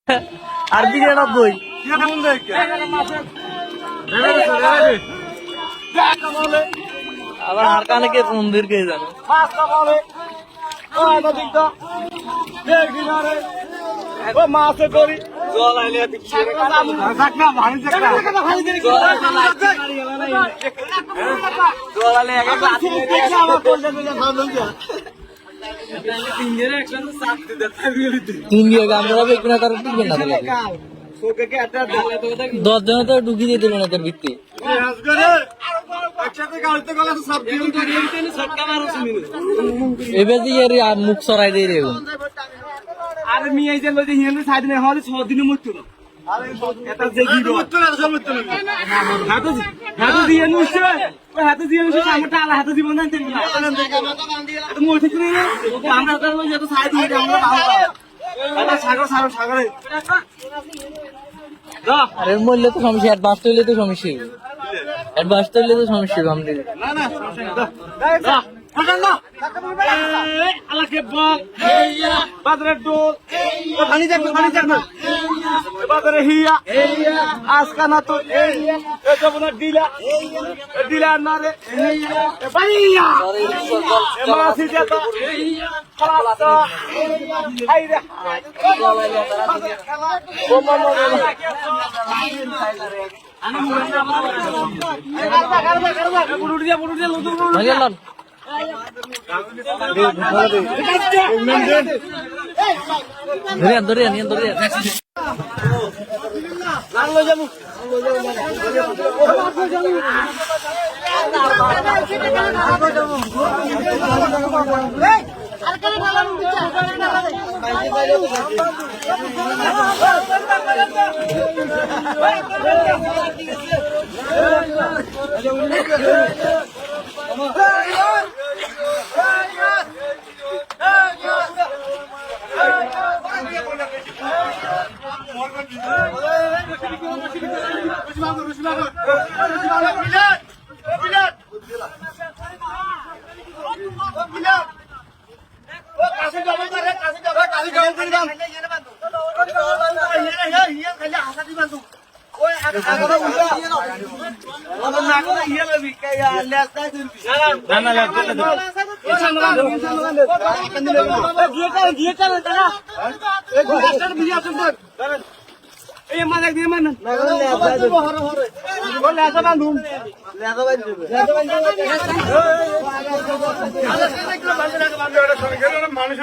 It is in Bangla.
আর 92 আবার আর কানে কে ফোন দিয়ে কে জানো মাছে করি জল আইলে জল আইলে তিন দিয়ে আমরা বেগুনা তার টিকবে না 10 জন তো ঢুকি দিয়ে দেবে না তোর ভিত্তি এবার দিয়ে মুখ সরাই দিয়ে রে আরে মিয়া যে লদি হিনে সাইড নে হলে 6 দিনের মৃত্যু না এটা যে কি মৃত্যু না মৃত্যু না হাতে দিয়ে নুছে ওই হাতে দিয়ে নুছে আমারটা আলা হাতে জীবন না তেল এটা মই ঠিক নেই আমরা তো যত সাইড দিয়ে আমরা ভালো এটা সাগরে দা আরে মরলে তো সমস্যা অ্যাডভান্স হইলে তো সমস্যা অ্যাডভান্স হইলে তো সমস্যা আমরা না দা না আলাকে বল বাদরে ডোল পানি যাক না বাদরে হিয়া আজকা না তো এ যাবনা ডিলা না রে পানিয়া মাসি যেটা খালাস আই রে ও মামা বুড়ু দিয়া লুদু ধরে মানুষ